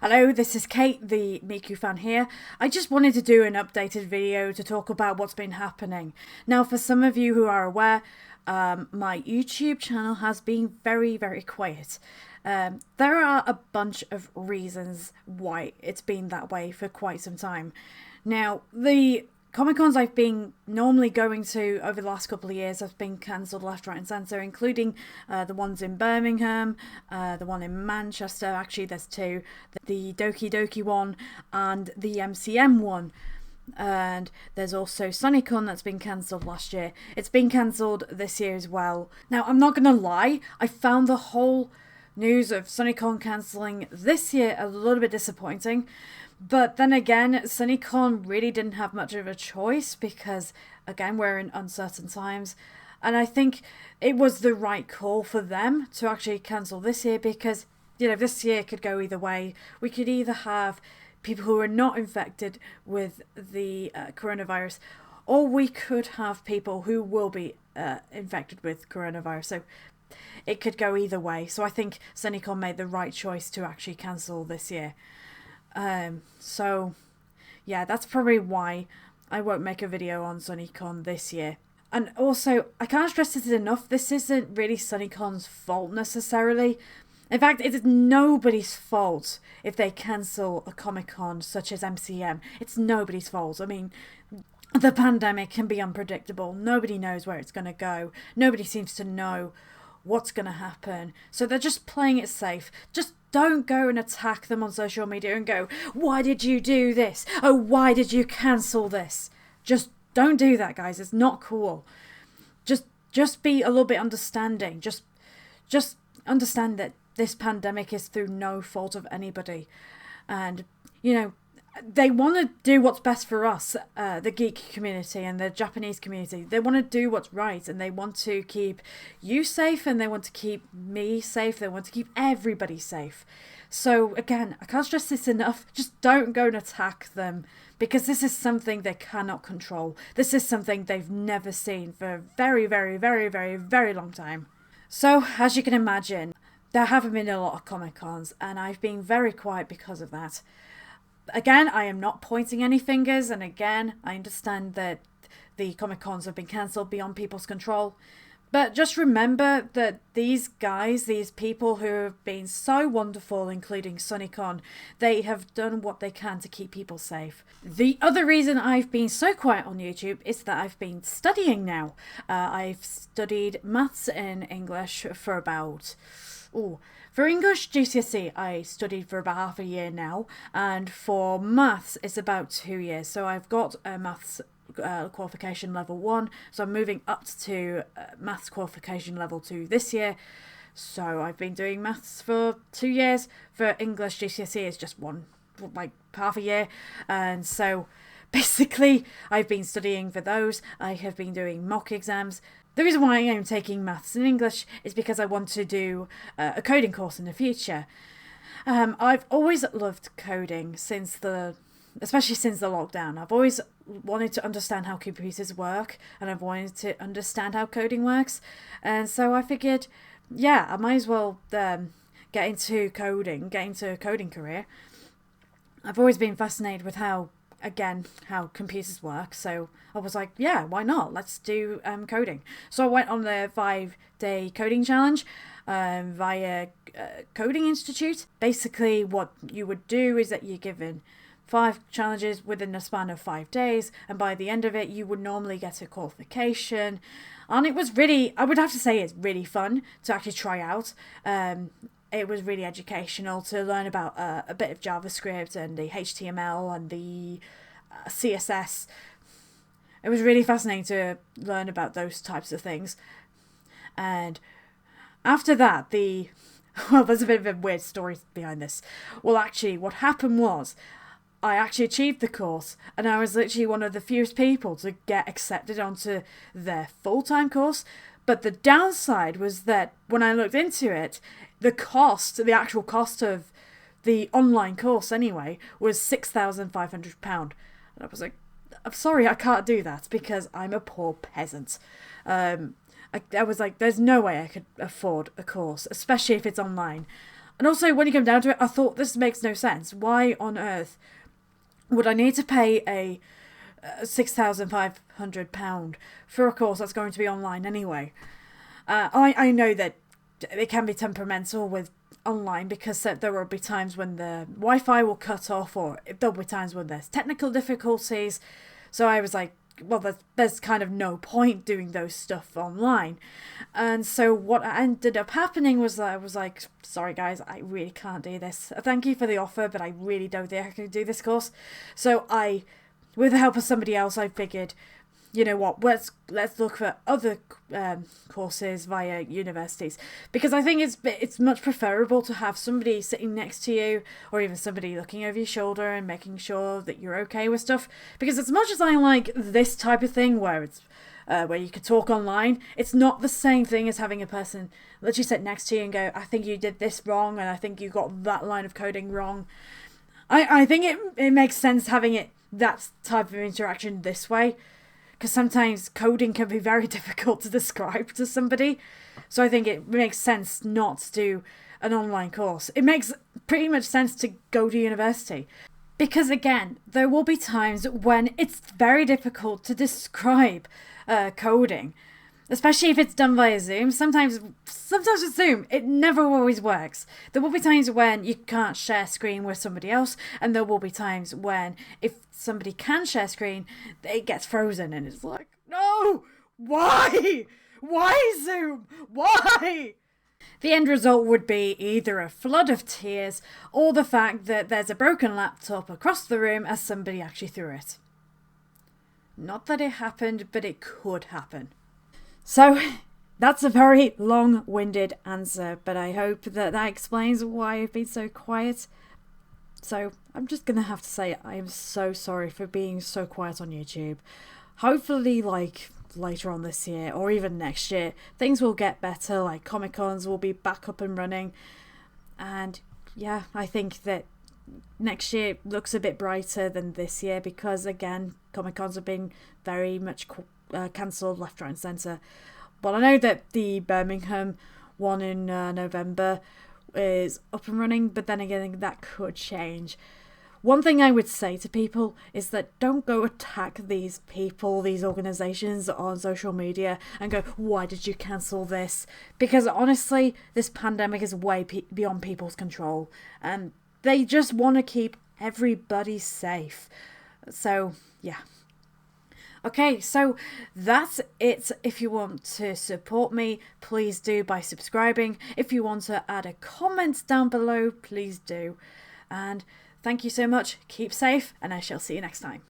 Hello, this is Kate, the Miku fan here. I just wanted to do an updated video to talk about what's been happening. Now, for some of you who are aware, my YouTube channel has been very quiet. There are a bunch of reasons why it's been that way for quite some time. Now, the Comic-Cons I've been normally going to over the last couple of years have been cancelled left, right and centre, including the ones in Birmingham, the one in Manchester, actually there's two, the Doki Doki one and the MCM one. And there's also SunnyCon that's been cancelled last year. It's been cancelled this year as well. Now, I'm not going to lie, I found the whole news of SunnyCon cancelling this year a little bit disappointing. But then again, SunnyCon really didn't have much of a choice because, again, we're in uncertain times. And I think it was the right call for them to actually cancel this year because, this year could go either way. We could either have people who are not infected with the coronavirus, or we could have people who will be infected with coronavirus. So it could go either way. So I think SunnyCon made the right choice to actually cancel this year. So yeah, that's probably why I won't make a video on SunnyCon this year. And also, I can't stress this enough, this isn't really SunnyCon's fault necessarily. In fact, it is nobody's fault if they cancel a Comic-Con such as MCM. It's nobody's fault. I mean, the pandemic can be unpredictable. Nobody knows where it's going to go. Nobody seems to know what's going to happen. So they're just playing it safe. Just don't go and attack them on social media and go, why did you do this? Oh, why did you cancel this? Just don't do that, guys. It's not cool. Just be a little bit understanding. Just understand that this pandemic is through no fault of anybody. And, they want to do what's best for us, the geek community and the Japanese community. They want to do what's right and they want to keep you safe and they want to keep me safe. They want to keep everybody safe. So again, I can't stress this enough. Just don't go and attack them because this is something they cannot control. This is something they've never seen for a very long time. So as you can imagine, there haven't been a lot of Comic-Cons and I've been very quiet because of that. Again, I am not pointing any fingers, and again, I understand that the Comic-Cons have been cancelled beyond people's control. But just remember that these guys, these people who have been so wonderful, including SunnyCon, they have done what they can to keep people safe. The other reason I've been so quiet on YouTube is that I've been studying now. I've studied maths and English for about... For English GCSE, I studied for about half a year now, and for maths, it's about 2 years. So I've got a maths qualification level 1, so I'm moving up to maths qualification level 2 this year. So I've been doing maths for 2 years. For English GCSE, it's just half a year, and so basically I've been studying for those. I have been doing mock exams. The reason why I am taking maths and English is because I want to do a coding course in the future. I've always loved coding especially since the lockdown. I've always wanted to understand how computers work and I've wanted to understand how coding works. And so I figured, I might as well get into a coding career. I've always been fascinated with how computers work, so I was like, why not? Let's do coding. So I went on the 5-day coding challenge via Coding Institute. Basically what you would do is that you're given 5 challenges within the span of 5 days, and by the end of it you would normally get a qualification. And it was really, I would have to say, it's really fun to actually try out. It was really educational to learn about a bit of JavaScript and the HTML and the CSS. It was really fascinating to learn about those types of things. And after that, there's a bit of a weird story behind this. Well, actually, what happened was I actually achieved the course and I was literally one of the fewest people to get accepted onto their full-time course. But the downside was that when I looked into it, the actual cost of the online course anyway, was £6,500. And I was like, I'm sorry, I can't do that because I'm a poor peasant. I was like, there's no way I could afford a course, especially if it's online. And also, when you come down to it, I thought this makes no sense. Why on earth would I need to pay a £6,500 for a course that's going to be online anyway? I know that it can be temperamental with online, because there will be times when the Wi-Fi will cut off, or there'll be times when there's technical difficulties. So I was like, well, there's kind of no point doing those stuff online. And so what ended up happening was that I was like, sorry guys, I really can't do this. Thank you for the offer, but I really don't think I can do this course. So with the help of somebody else, I figured, you know what, let's look for other courses via universities, because I think it's much preferable to have somebody sitting next to you, or even somebody looking over your shoulder and making sure that you're okay with stuff. Because as much as I like this type of thing where it's where you could talk online, it's not the same thing as having a person literally sit next to you and go, I think you did this wrong, and I think you got that line of coding wrong. I think it makes sense having that type of interaction this way, because sometimes coding can be very difficult to describe to somebody. So I think it makes sense not to do an online course. It makes pretty much sense to go to university. Because again, there will be times when it's very difficult to describe coding. Especially if it's done via Zoom. Sometimes with Zoom, it never always works. There will be times when you can't share screen with somebody else, and there will be times when if somebody can share screen, it gets frozen, and it's like, no! Why? Why Zoom? Why? The end result would be either a flood of tears, or the fact that there's a broken laptop across the room as somebody actually threw it. Not that it happened, but it could happen. So, that's a very long-winded answer, but I hope that explains why I've been so quiet. So, I'm just going to have to say I am so sorry for being so quiet on YouTube. Hopefully, later on this year, or even next year, things will get better, Comic-Cons will be back up and running. And, yeah, I think that next year looks a bit brighter than this year, because, again, Comic-Cons have been very much cancelled left, right and centre. Well, I know that the Birmingham one in November is up and running, but then again, that could change. One thing I would say to people is that don't go attack these people, these organisations on social media and go, why did you cancel this? Because honestly, this pandemic is way beyond people's control, and they just want to keep everybody safe. So, yeah. Okay, so that's it. If you want to support me, please do by subscribing. If you want to add a comment down below, please do. And thank you so much. Keep safe, and I shall see you next time.